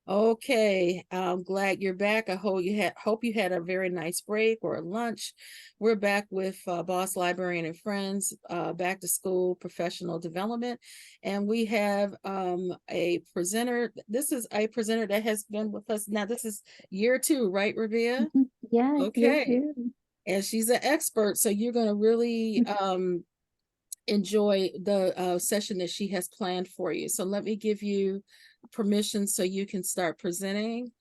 Okay, I'm glad you're back. I hope you had a very nice break or lunch. We're back with Boss Librarian and Friends, back to school professional development, and we have a presenter. This is a presenter that has been with us now. This is year two, right, Rabia? Yes, year Okay, two. and she's an expert, so you're going to really enjoy the session that she has planned for you. So let me give you permission so you can start presenting,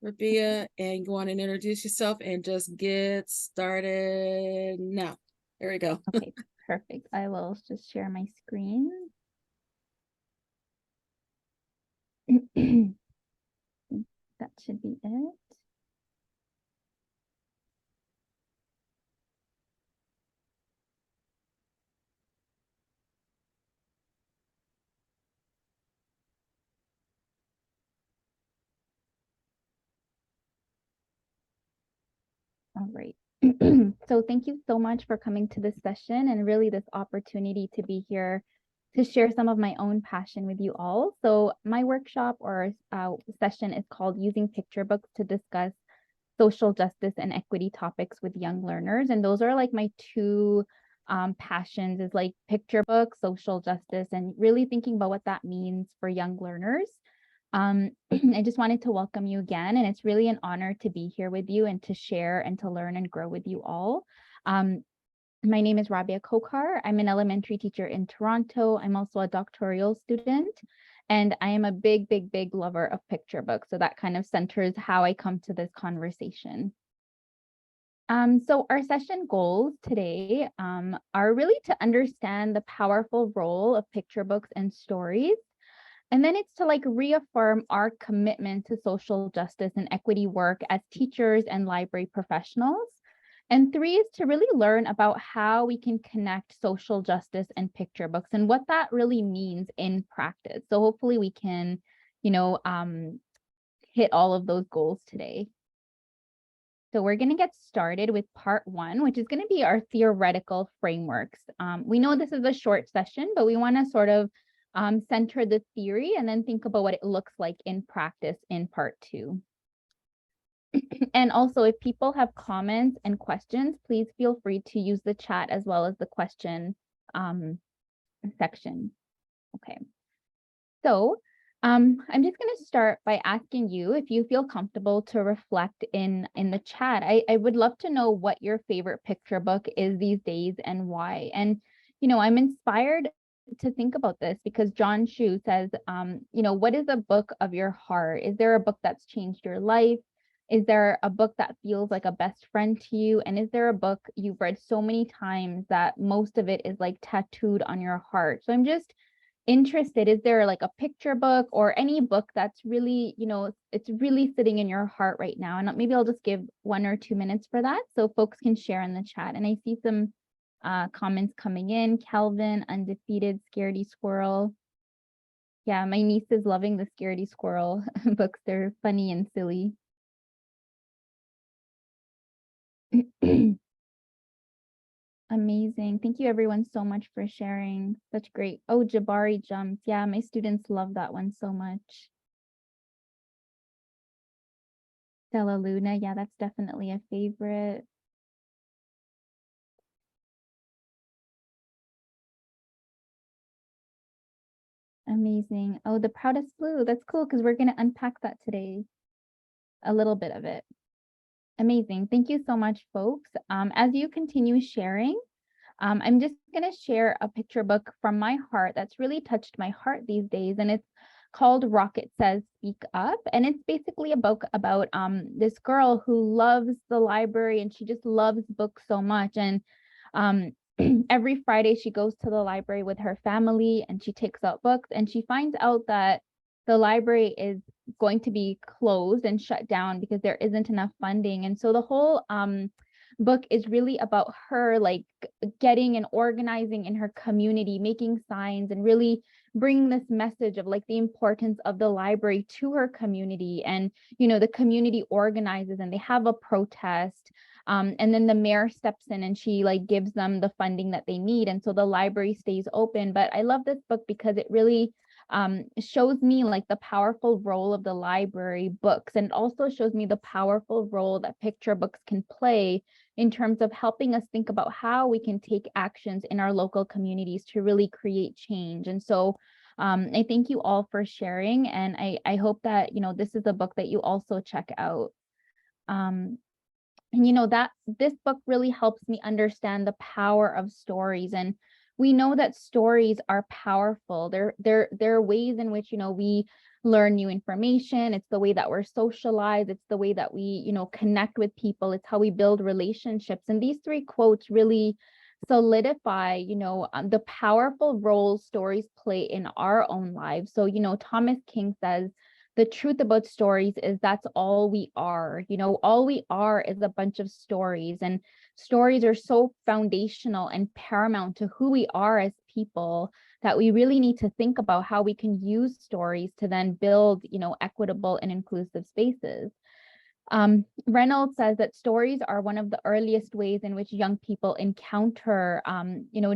Rabia, and go on and introduce yourself and just get started now. There we go. Okay, perfect. I will just share my screen. That should be it. All right. So thank you so much for coming to this session and really this opportunity to be here to share some of my own passion with you all. So my workshop or session is called Using Picture Books to Discuss Social Justice and Equity Topics with Young Learners. And those are like my two passions, is like picture books, social justice, and really thinking about what that means for young learners. I just wanted to welcome you again, and it's really an honor to be here with you and to share and to learn and grow with you all. My name is Rabia Khokhar. I'm an elementary teacher in Toronto. I'm also a doctoral student, and I am a big, big, big lover of picture books. So that kind of centers how I come to this conversation. So our session goals today are really to understand the powerful role of picture books and stories. And then it's to like reaffirm our commitment to social justice and equity work as teachers and library professionals. And three is to really learn about how we can connect social justice and picture books and what that really means in practice. So hopefully we can, you know, hit all of those goals today. So we're going to get started with part one, which is going to be our theoretical frameworks. We know this is a short session, but we want to sort of center the theory and then think about what it looks like in practice in part two. And also, if people have comments and questions, please feel free to use the chat as well as the question section. Okay. So I'm just going to start by asking you if you feel comfortable to reflect in the chat. I would love to know what your favorite picture book is these days and why. And, I'm inspired to think about this because John Shu says, what is a book of your heart? Is there a book that's changed your life? Is there a book that feels like a best friend to you? And is there a book you've read so many times that most of it is like tattooed on your heart? So I'm just interested, is there like a picture book or any book that's really, it's really sitting in your heart right now? And maybe I'll just give 1 or 2 minutes for that so folks can share in the chat. And I see some comments coming in. Calvin, Undefeated, Scaredy Squirrel. Yeah, my niece is loving the Scaredy Squirrel books. They're funny and silly. Amazing. Thank you everyone so much for sharing. Such great. Oh, Jabari Jumps. Yeah, my students love that one so much. Stella Luna. Yeah, that's definitely a favorite. Amazing. Oh, The Proudest Blue. That's cool because we're going to unpack that today. A little bit of it. Amazing. Thank you so much, folks. As you continue sharing, I'm just going to share a picture book from my heart that's really touched my heart these days. And it's called Rocket Says Speak Up. And it's basically a book about this girl who loves the library and she just loves books so much. And every Friday she goes to the library with her family and she takes out books and she finds out that the library is going to be closed and shut down because there isn't enough funding. And so the whole book is really about her like getting and organizing in her community, making signs and really bringing this message of like the importance of the library to her community. And the community organizes and they have a protest, and then the mayor steps in and she like gives them the funding that they need, and so the library stays open. But I love this book because it really shows me like the powerful role of the library books, and also shows me the powerful role that picture books can play in terms of helping us think about how we can take actions in our local communities to really create change. And so I thank you all for sharing, and I hope that, this is a book that you also check out. And that this book really helps me understand the power of stories. And we know that stories are powerful. There are ways in which, we learn new information. It's the way that we're socialized. It's the way that we, connect with people. It's how we build relationships. And these three quotes really solidify, the powerful role stories play in our own lives. So, Thomas King says, the truth about stories is that's all we are. All we are is a bunch of stories, and stories are so foundational and paramount to who we are as people that we really need to think about how we can use stories to then build, equitable and inclusive spaces. Reynolds says that stories are one of the earliest ways in which young people encounter,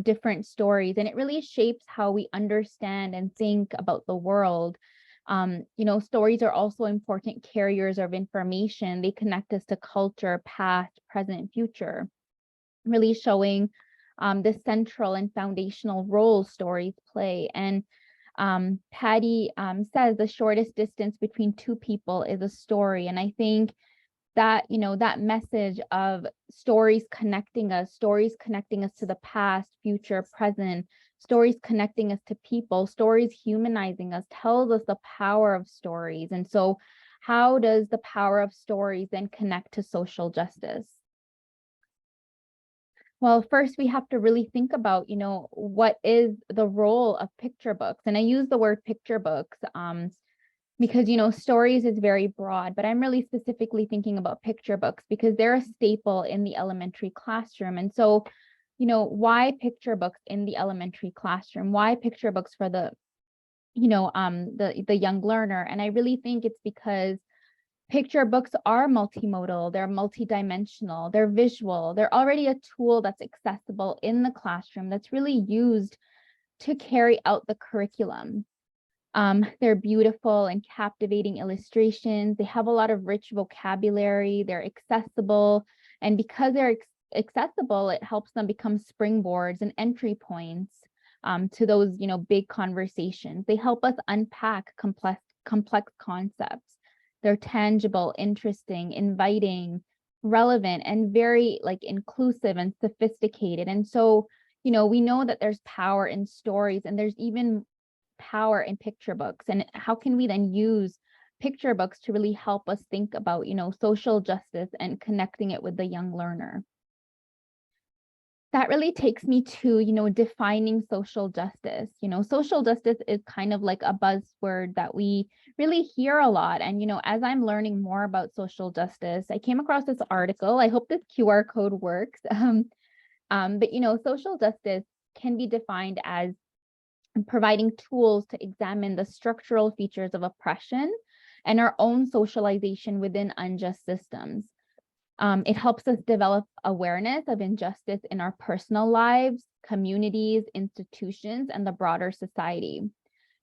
different stories, and it really shapes how we understand and think about the world. Stories are also important carriers of information. They connect us to culture, past, present, and future, really showing the central and foundational role stories play. And Patty says the shortest distance between two people is a story. And I think that, that message of stories connecting us to the past, future, present, stories connecting us to people, stories humanizing us, tells us the power of stories. And so how does the power of stories then connect to social justice? Well, first we have to really think about, what is the role of picture books? And I use the word picture books because, stories is very broad, but I'm really specifically thinking about picture books because they're a staple in the elementary classroom. And so, why picture books in the elementary classroom? Why picture books for the young learner? And I really think it's because picture books are multimodal, they're multidimensional, they're visual, they're already a tool that's accessible in the classroom that's really used to carry out the curriculum. They're beautiful and captivating illustrations. They have a lot of rich vocabulary. They're accessible. And because they're accessible, it helps them become springboards and entry points to those, big conversations. They help us unpack complex concepts. They're tangible, interesting, inviting, relevant, and very inclusive and sophisticated. And so, we know that there's power in stories, and there's even power in picture books. And how can we then use picture books to really help us think about, social justice and connecting it with the young learner? That really takes me to, defining social justice. Social justice is kind of like a buzzword that we really hear a lot. And, as I'm learning more about social justice, I came across this article. I hope this QR code works. But, social justice can be defined as providing tools to examine the structural features of oppression and our own socialization within unjust systems. It helps us develop awareness of injustice in our personal lives, communities, institutions, and the broader society.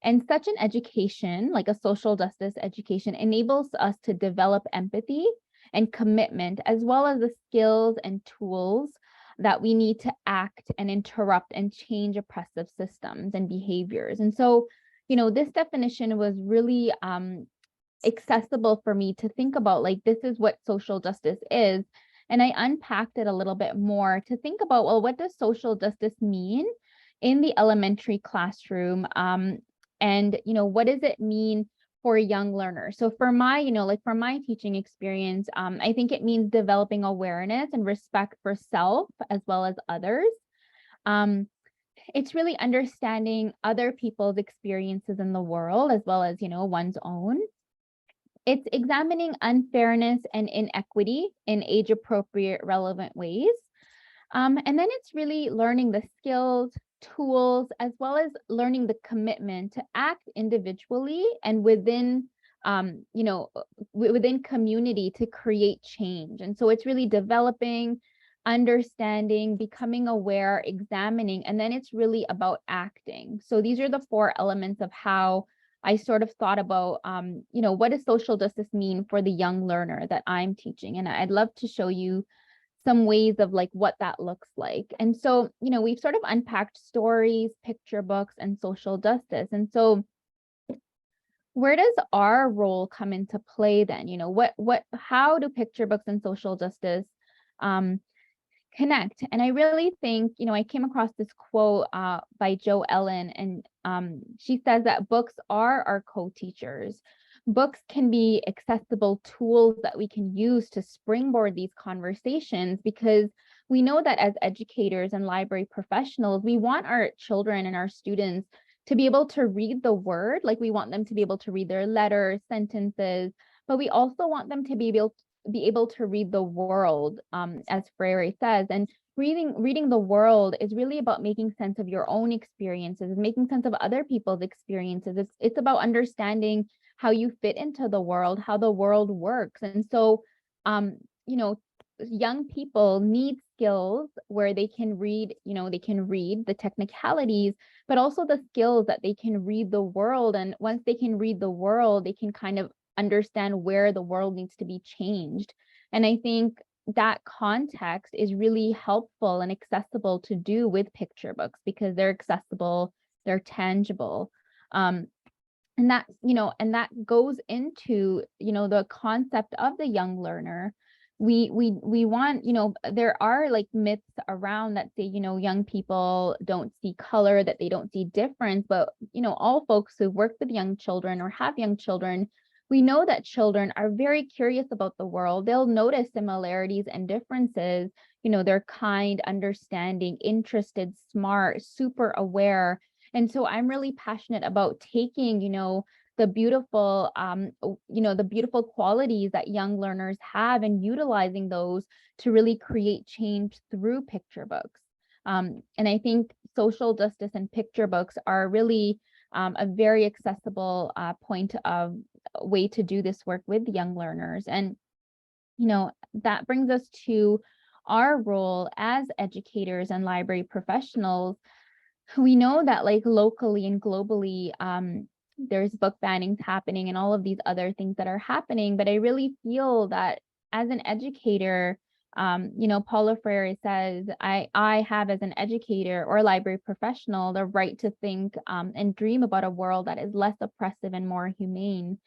And such an education, like a social justice education, enables us to develop empathy and commitment, as well as the skills and tools that we need to act and interrupt and change oppressive systems and behaviors. And so, this definition was really accessible for me to think about, this is what social justice is. And I unpacked it a little bit more to think about, well, what does social justice mean in the elementary classroom? And, what does it mean for a young learner? So for my, for my teaching experience, I think it means developing awareness and respect for self as well as others. It's really understanding other people's experiences in the world as well as, one's own. It's examining unfairness and inequity in age-appropriate, relevant ways. And then it's really learning the skills, tools, as well as learning the commitment to act individually and within, within community to create change. And so it's really developing understanding, becoming aware, examining, and then it's really about acting. So these are the 4 elements of how I sort of thought about, what does social justice mean for the young learner that I'm teaching? And I'd love to show you some ways of like what that looks like. And so, we've sort of unpacked stories, picture books, and social justice. And so where does our role come into play then? How do picture books and social justice um, connect? And I really think, I came across this quote by Jo Ellen, and she says that books are our co-teachers. Books can be accessible tools that we can use to springboard these conversations, because we know that as educators and library professionals, we want our children and our students to be able to read the word, like we want them to be able to read their letters, sentences, but we also want them to be able to read the world, as Freire says. And reading the world is really about making sense of your own experiences, making sense of other people's experiences. It's about understanding how you fit into the world, how the world works. And so, you know, young people need skills where they can read, they can read the technicalities, but also the skills that they can read the world. And once they can read the world, they can kind of understand where the world needs to be changed. And I think that context is really helpful and accessible to do with picture books, because they're accessible, they're tangible. And that goes into, the concept of the young learner. We want, there are like myths around that say, young people don't see color, that they don't see difference. But, all folks who work with young children or have young children, we know that children are very curious about the world. They'll notice similarities and differences. They're kind, understanding, interested, smart, super aware. And so I'm really passionate about taking, the beautiful, the beautiful qualities that young learners have and utilizing those to really create change through picture books. And I think social justice and picture books are really a very accessible point of way to do this work with young learners. And, that brings us to our role as educators and library professionals. We know that like locally and globally, there's book bannings happening and all of these other things that are happening. But I really feel that as an educator, Paulo Freire says, I have as an educator or library professional the right to think and dream about a world that is less oppressive and more humane.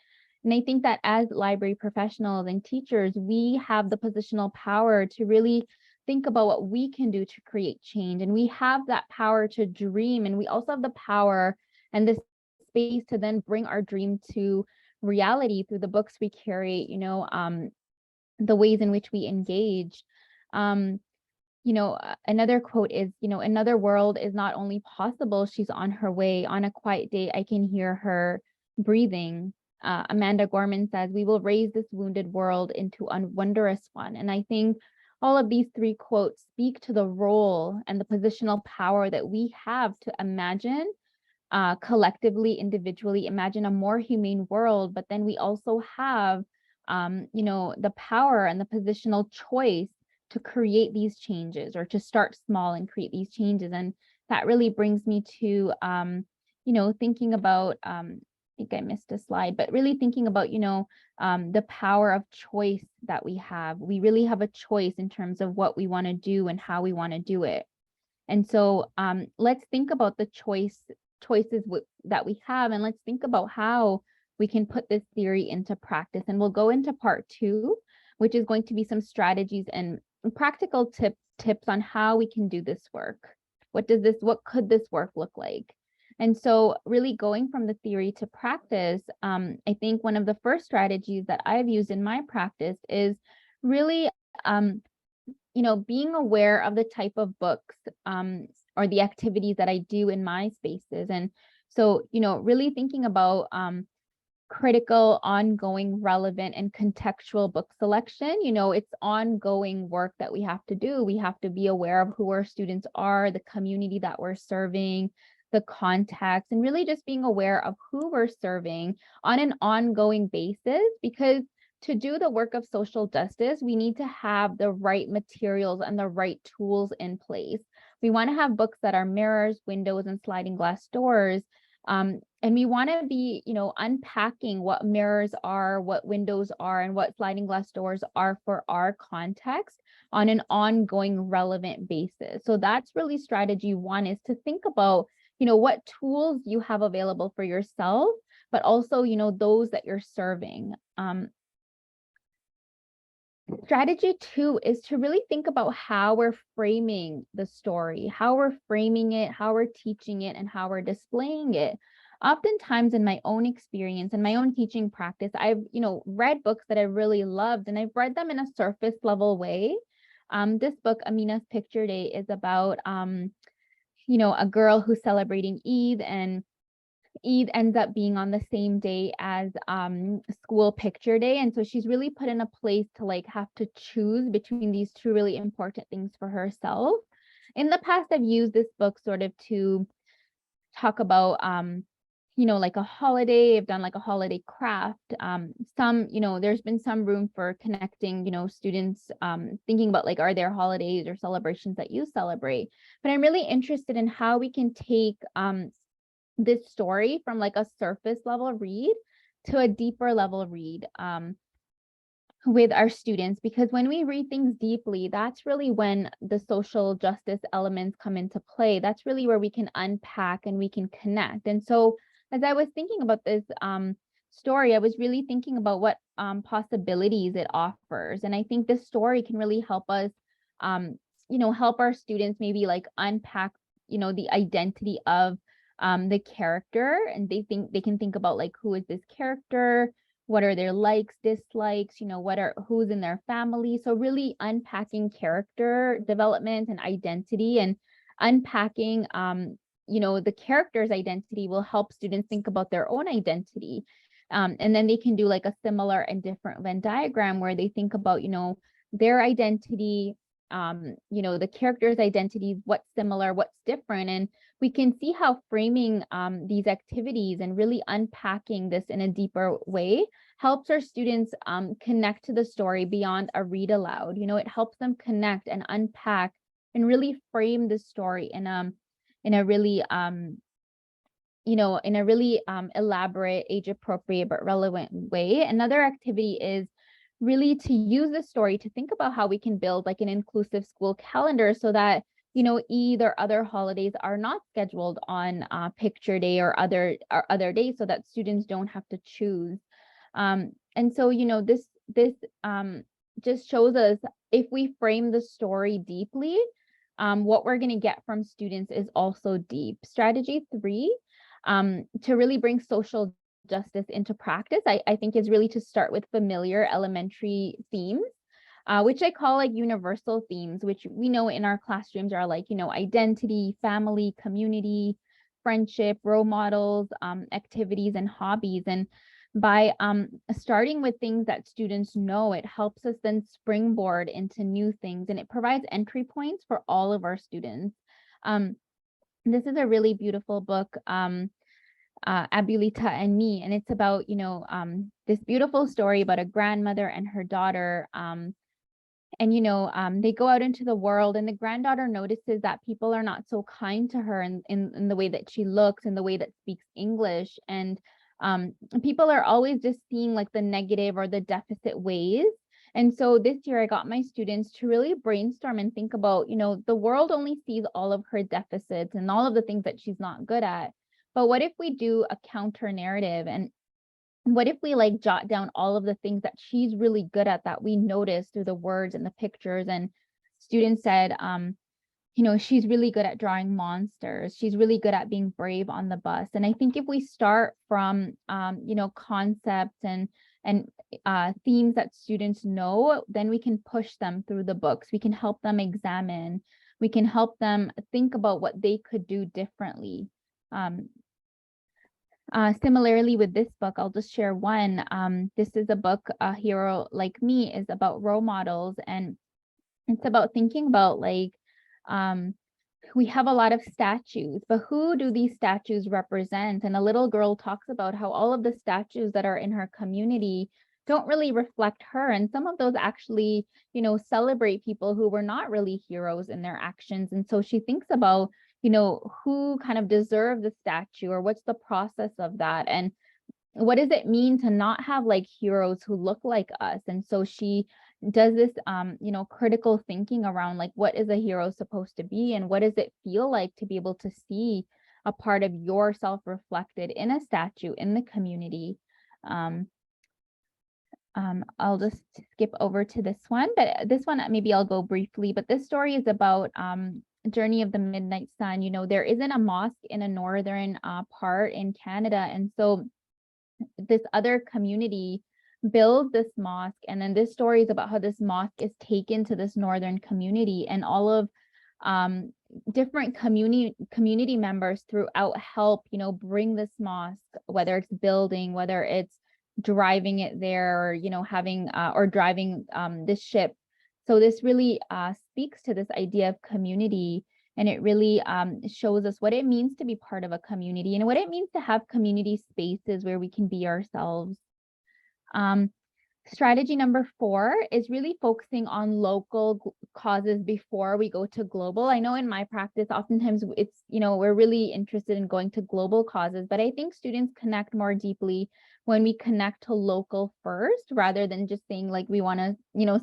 And I think that as library professionals and teachers, we have the positional power to really think about what we can do to create change. And we have that power to dream. And we also have the power and the space to then bring our dream to reality through the books we curate, the ways in which we engage. Another quote is, another world is not only possible, she's on her way. On a quiet day, I can hear her breathing. Amanda Gorman says, we will raise this wounded world into a wondrous one. And I think all of these 3 quotes speak to the role and the positional power that we have to imagine collectively, individually, imagine a more humane world. But then we also have, the power and the positional choice to create these changes, or to start small and create these changes. And that really brings me to, thinking about, I think I missed a slide, but really thinking about, the power of choice that we have. We really have a choice in terms of what we want to do and how we want to do it. And so let's think about the choices that we have, and let's think about how we can put this theory into practice. And we'll go into part 2, which is going to be some strategies and practical tips on how we can do this work. What could this work look like? And so really going from the theory to practice, I think one of the first strategies that I've used in my practice is really, being aware of the type of books or the activities that I do in my spaces. And so, really thinking about critical, ongoing, relevant, and contextual book selection. It's ongoing work that we have to do. We have to be aware of who our students are, the community that we're serving, the context, and really just being aware of who we're serving on an ongoing basis, because to do the work of social justice, we need to have the right materials and the right tools in place. We want to have books that are mirrors, windows, and sliding glass doors. And we want to be, unpacking what mirrors are, what windows are, and what sliding glass doors are for our context on an ongoing relevant basis. So that's really strategy one, is to think about, what tools you have available for yourself, but also, those that you're serving. Strategy two is to really think about how we're framing the story, how we're framing it, how we're teaching it, and how we're displaying it. Oftentimes in my own experience and my own teaching practice, I've, read books that I really loved, and I've read them in a surface level way. This book, Amina's Picture Day, is about, a girl who's celebrating Eid, and Eid ends up being on the same day as school picture day. And so she's really put in a place to like have to choose between these two really important things for herself. In the past, I've used this book sort of to talk about like a holiday. I've done like a holiday craft. There's been some room for connecting, students thinking about like, are there holidays or celebrations that you celebrate? But I'm really interested in how we can take this story from like a surface level read to a deeper level read with our students, because when we read things deeply, that's really when the social justice elements come into play. That's really where we can unpack and we can connect. And so as I was thinking about this story, I was really thinking about what possibilities it offers. And I think this story can really help us, help our students maybe like unpack, the identity of the character, and they can think about like, who is this character, what are their likes, dislikes, who's in their family. So really unpacking character development and identity, and unpacking the character's identity will help students think about their own identity. And then they can do like a similar and different Venn diagram where they think about their identity, the character's identities, what's similar, what's different. And we can see how framing these activities and really unpacking this in a deeper way helps our students connect to the story beyond a read aloud. It helps them connect and unpack and really frame the story in a really elaborate, age appropriate, but relevant way. Another activity is really to use the story to think about how we can build like an inclusive school calendar, so that Eid or other holidays are not scheduled on picture day or other days, so that students don't have to choose. And so this just shows us, if we frame the story deeply, what we're going to get from students is also deep. Strategy three, to really bring social justice into practice, I think is really to start with familiar elementary themes, which I call like universal themes, which we know in our classrooms are like, identity, family, community, friendship, role models, activities, and hobbies. And by starting with things that students know, it helps us then springboard into new things, and it provides entry points for all of our students. This is a really beautiful book, Abulita and Me, and it's about this beautiful story about a grandmother and her daughter, they go out into the world, and the granddaughter notices that people are not so kind to her in the way that she looks, in the way that speaks English, and people are always just seeing like the negative or the deficit ways. And so this year I got my students to really brainstorm and think about, the world only sees all of her deficits and all of the things that she's not good at. But what if we do a counter narrative, and what if we like jot down all of the things that she's really good at that we notice through the words and the pictures? And students said, she's really good at drawing monsters. She's really good at being brave on the bus. And I think if we start from, concepts and themes that students know, then we can push them through the books. We can help them examine. We can help them think about what they could do differently. Similarly with this book, I'll just share one. This is a book, A Hero Like Me, is about role models, and it's about thinking about like, we have a lot of statues, but who do these statues represent? And a little girl talks about how all of the statues that are in her community don't really reflect her. And some of those actually, celebrate people who were not really heroes in their actions. And so she thinks about, who kind of deserve the statue, or what's the process of that. And what does it mean to not have like heroes who look like us? And so she does this critical thinking around like, what is a hero supposed to be, and what does it feel like to be able to see a part of yourself reflected in a statue in the community. um, I'll just skip over to this one, but this one maybe I'll go briefly. But this story is about Journey of the Midnight Sun. There isn't a mosque in a northern part in Canada, and so this other community builds this mosque. And then this story is about how this mosque is taken to this northern community, and all of different community members throughout help, bring this mosque, whether it's building, whether it's driving it there, or having or driving this ship. So this really speaks to this idea of community, and it really shows us what it means to be part of a community, and what it means to have community spaces where we can be ourselves. Strategy number 4 is really focusing on local causes before we go to global. I know in my practice, oftentimes it's, we're really interested in going to global causes, but I think students connect more deeply when we connect to local first, rather than just saying like, we want to,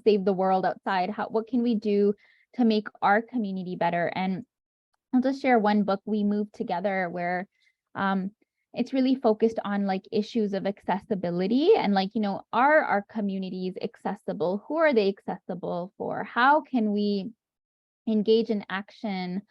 save the world outside. What can we do to make our community better? And I'll just share one book we moved together where it's really focused on like issues of accessibility, and like, are our communities accessible? Who are they accessible for? How can we engage in action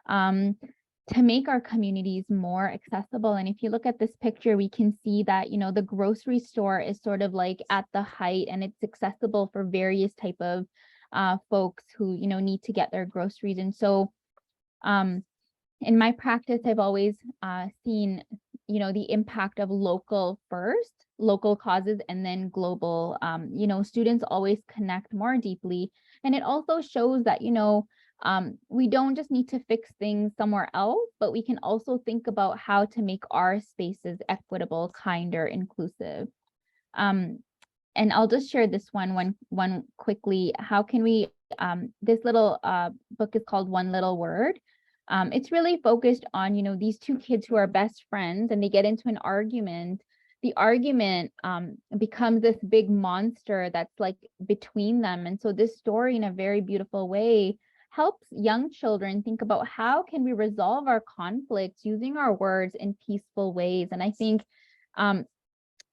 to make our communities more accessible? And if you look at this picture, we can see that, the grocery store is sort of like at the height, and it's accessible for various type of folks who, need to get their groceries. And so in my practice, I've always seen, the impact of local first, local causes, and then global. Students always connect more deeply. And it also shows that, we don't just need to fix things somewhere else, but we can also think about how to make our spaces equitable, kinder, inclusive. And I'll just share this one quickly. How can we, this little book is called One Little Word. It's really focused on, these two kids who are best friends, and they get into an argument. The argument becomes this big monster that's like between them. And so this story, in a very beautiful way, helps young children think about how can we resolve our conflicts using our words in peaceful ways. And I think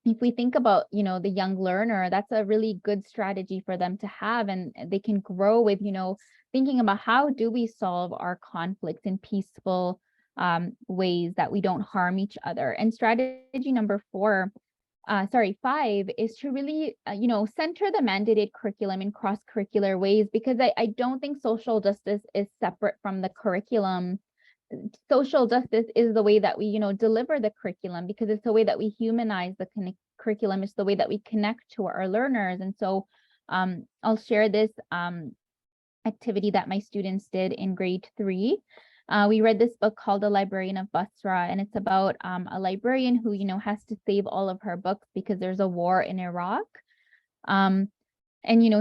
if we think about, the young learner, that's a really good strategy for them to have, and they can grow with, thinking about how do we solve our conflicts in peaceful ways that we don't harm each other. And strategy number 5 is to really, center the mandated curriculum in cross-curricular ways, because I don't think social justice is separate from the curriculum. Social justice is the way that we, deliver the curriculum, because it's the way that we humanize the curriculum. It's the way that we connect to our learners. And so I'll share this activity that my students did in grade 3. We read this book called The Librarian of Basra, and it's about a librarian who, has to save all of her books because there's a war in Iraq. And,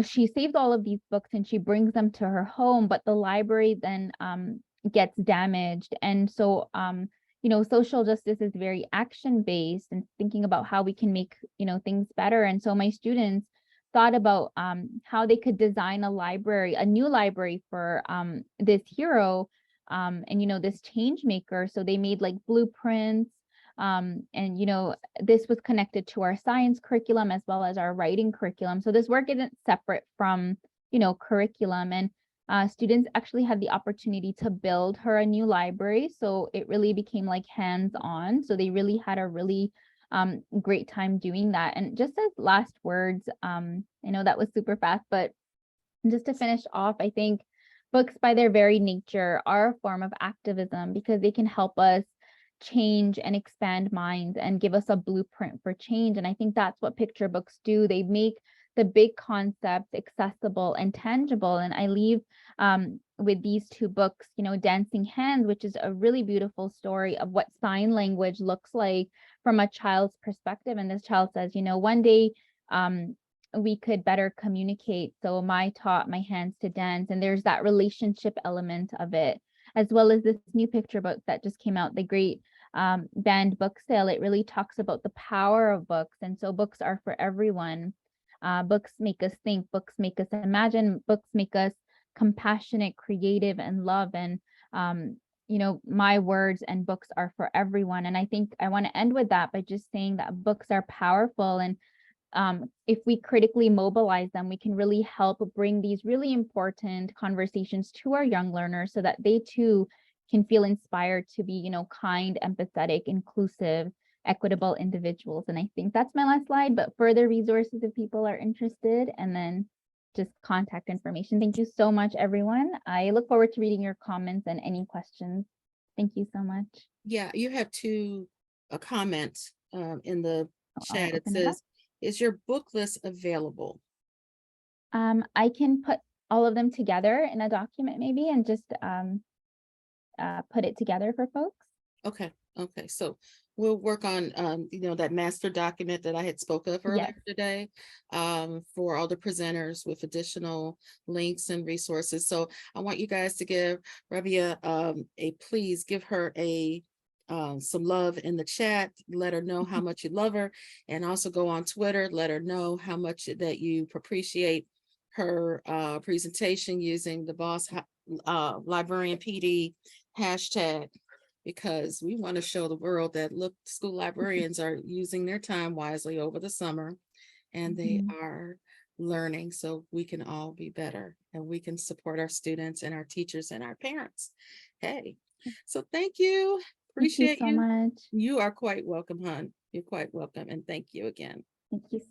she saves all of these books and she brings them to her home, but the library then gets damaged. And so, social justice is very action-based and thinking about how we can make, things better. And so my students thought about how they could design a new library for this hero and, this change maker. So they made like blueprints. And, this was connected to our science curriculum as well as our writing curriculum. So this work isn't separate from, curriculum. And students actually had the opportunity to build her a new library. So it really became like hands-on. So they really had a really great time doing that. And just as last words, I know that was super fast, but just to finish off, I think books by their very nature are a form of activism, because they can help us change and expand minds and give us a blueprint for change. And I think that's what picture books do. They make the big concepts accessible and tangible. And I leave with these two books, Dancing Hands, which is a really beautiful story of what sign language looks like from a child's perspective. And this child says, one day um, we could better communicate. So my taught my hands to dance, and there's that relationship element of it, as well as this new picture book that just came out, the great banned book sale. It really talks about the power of books. And so books are for everyone. Books make us think, books make us imagine, books make us compassionate, creative, and love. And my words and books are for everyone. And I think I want to end with that by just saying that books are powerful. And if we critically mobilize them, we can really help bring these really important conversations to our young learners so that they too can feel inspired to be, kind, empathetic, inclusive, equitable individuals. And I think that's my last slide, but further resources if people are interested, and then just contact information. Thank you so much, everyone. I look forward to reading your comments and any questions. Thank you so much. Yeah, you have two comments in the I'll chat. It open it up. says, is your book list available? I can put all of them together in a document maybe and just put it together for folks. Okay. So we'll work on that master document that I had spoke of earlier Yes. today for all the presenters with additional links and resources. So I want you guys to give Rabia please give her some love in the chat. Let her know how much you love her, and also go on Twitter, let her know how much that you appreciate her presentation using the Boss Librarian PD hashtag, because we want to show the world that, look, school librarians are using their time wisely over the summer, and they are learning so we can all be better and we can support our students and our teachers and our parents. Hey, so thank you. Thank you Appreciate so you. much. You are quite welcome, hon. You're quite welcome. And thank you again. Thank you so